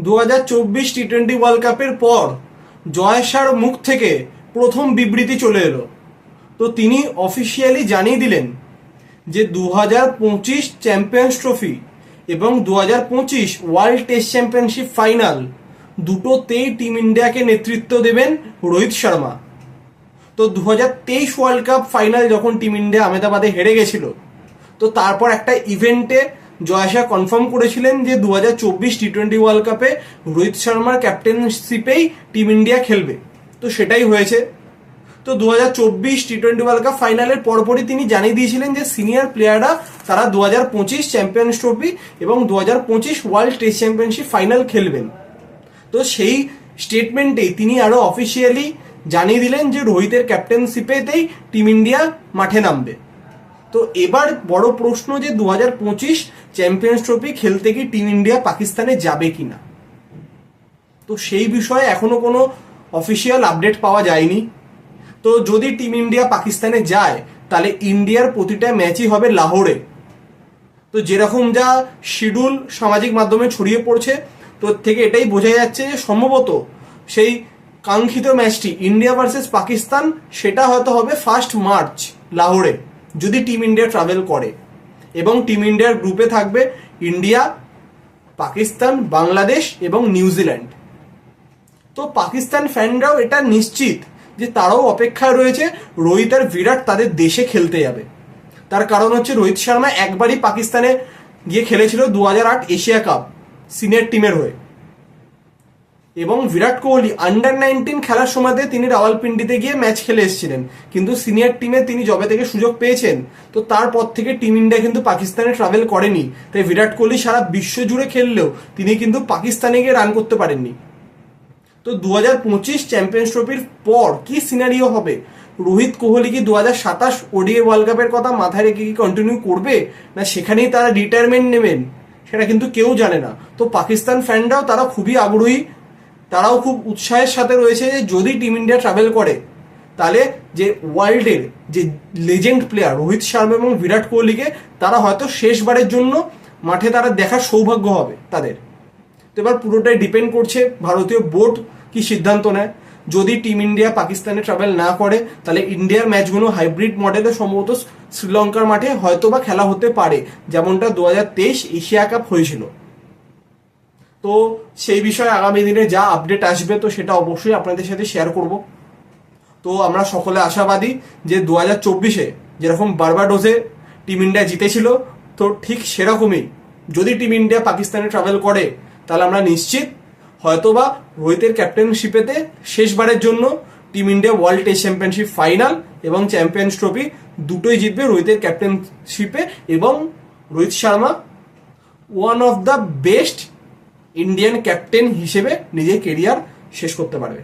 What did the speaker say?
2024 টি-20 world কাপের পর জয় শাহর মুখ থেকে প্রথম বিবৃতি চলে এলো। তো তিনি অফিসিয়ালি জানিয়ে দিলেন যে 2025 চ্যাম্পিয়ন্স ট্রফি এবং 2025 ওয়ার্ল্ড টেস্ট চ্যাম্পিয়নশিপ ফাইনাল দুটোতেই টিম ইন্ডিয়াকে নেতৃত্ব দেবেন রোহিত শর্মা। তো 2023 ওয়ার্ল্ড কাপ ফাইনাল যখন টিম ইন্ডিয়া আহমেদাবাদে হেরে গেছিল, তো তারপর একটা ইভেন্টে জয় শাহ কনফার্ম করেছিলেন যে 2024 টি-20 ওয়ার্ল্ড কাপে রোহিত শর্মার ক্যাপ্টেনশিপেই টিম ইন্ডিয়া খেলবে। তো সেটাই হয়েছে। তো 2024 টি-20 ওয়ার্ল্ড কাপ ফাইনালের পরপরই তিনি জানিয়ে দিয়েছিলেন যে সিনিয়র প্লেয়াররা তারা 2025 চ্যাম্পিয়ন্স ট্রফি এবং 2025 ওয়ার্ল্ড টেস্ট চ্যাম্পিয়নশিপ ফাইনাল খেলবেন। তো সেই স্টেটমেন্টেই তিনি আরো অফিসিয়ালি জানিয়ে দিলেন যে রোহিতের ক্যাপ্টেনশিপেতেই টিম ইন্ডিয়া মাঠে নামবে। তো এবার বড় প্রশ্ন যে 2025 চ্যাম্পিয়ন্স ট্রফি খেলতে কি টিম ইন্ডিয়া পাকিস্তানে যাবে কিনা। তো সেই বিষয়ে এখনো কোনো অফিসিয়াল আপডেট পাওয়া যায়নি। তো যদি টিম ইন্ডিয়া পাকিস্তানে যায় তাহলে ইন্ডিয়ার প্রতিটা ম্যাচই হবে লাহোরে। তো যেরকম যা শিডিউল সামাজিক মাধ্যমে ছড়িয়ে পড়ছে, তো থেকে এটাই বোঝা যাচ্ছে যে সম্ভবত সেই কাঙ্ক্ষিত ম্যাচটি ইন্ডিয়া ভার্সেস পাকিস্তান সেটা হয়তো হবে 1 মার্চ লাহোরে, যদি টিম ইন্ডিয়া ট্রাভেল করে। এবং টিম ইন্ডিয়ার গ্রুপে থাকবে ইন্ডিয়া, পাকিস্তান, বাংলাদেশ এবং নিউজিল্যান্ড। তো পাকিস্তান ফ্যানরাও এটা নিশ্চিত যে তারাও অপেক্ষায় রয়েছে রোহিত আর বিরাট তাদের দেশে খেলতে যাবে। তার কারণ হচ্ছে রোহিত শর্মা একবারই পাকিস্তানে গিয়ে খেলেছিল 2008 এশিয়া কাপ সিনিয়র টিমের হয়ে, এবং বিরাট কোহলি আন্ডার-19 খেলার সময়তে তিনি রাওয়ালপিন্ডিতে গিয়ে ম্যাচ খেলে এসেছিলেন, কিন্তু সিনিয়র টিমে তিনি যবে থেকে সুযোগ পেয়েছেন তো তারপর থেকে টিম ইন্ডিয়া কিন্তু পাকিস্তানে ট্রাভেল করেনি। তাই বিরাট কোহলি সারা বিশ্ব জুড়ে খেললেও তিনি কিন্তু পাকিস্তানে গিয়ে রান করতে পারেননি। তো 2025 চ্যাম্পিয়ন্স ট্রফির পর কি সিনারিও হবে, রোহিত কোহলি কি 2027 ওডিআই ওয়ার্ল্ড কাপের কথা মাথায় রেখে কি কন্টিনিউ করবে, না সেখানেই তারা রিটায়ারমেন্ট নেবেন, সেটা কিন্তু কেউ জানে না। তো পাকিস্তান ফ্যানরাও তারা খুবই আগ্রহী, তারাও খুব উৎসাহের সাথে রয়েছে যে যদি টিম ইন্ডিয়া ট্রাভেল করে তাহলে যে ওয়ার্ল্ডের যে লেজেন্ড প্লেয়ার রোহিত শর্মা এবং বিরাট কোহলিকে তারা হয়তো শেষবারের জন্য মাঠে তারা দেখার সৌভাগ্য হবে তাদের। তো এবার পুরোটাই ডিপেন্ড করছে ভারতীয় বোর্ড কি সিদ্ধান্ত নেয়। যদি টিম ইন্ডিয়া পাকিস্তানে ট্রাভেল না করে তাহলে ইন্ডিয়ার ম্যাচগুলো হাইব্রিড মডেলে সম্ভবত শ্রীলঙ্কার মাঠে হয়তোবা খেলা হতে পারে, যেমনটা 2023 এশিয়া কাপ হয়েছিল। তো সেই বিষয়ে আগামী দিনে যা আপডেট আসবে তো সেটা অবশ্যই আপনাদের সাথে শেয়ার করব। তো আমরা সকলে আশাবাদী যে 2024-এ যেরকম বার্বাডোসে টিম ইন্ডিয়া জিতেছিল, তো ঠিক সেরকমই যদি টিম ইন্ডিয়া পাকিস্তানে ট্রাভেল করে তাহলে আমরা নিশ্চিত হয়তোবা রোহিতের ক্যাপ্টেনশিপেতে শেষবারের জন্য team India world test championship final এবং চ্যাম্পিয়ন্স ট্রফি দুটোই জিতবে রোহিতের ক্যাপ্টেনশিপে, এবং Rohit Sharma one of the best Indian captain হিসেবে নিজের কেরিয়ার শেষ করতে পারবে।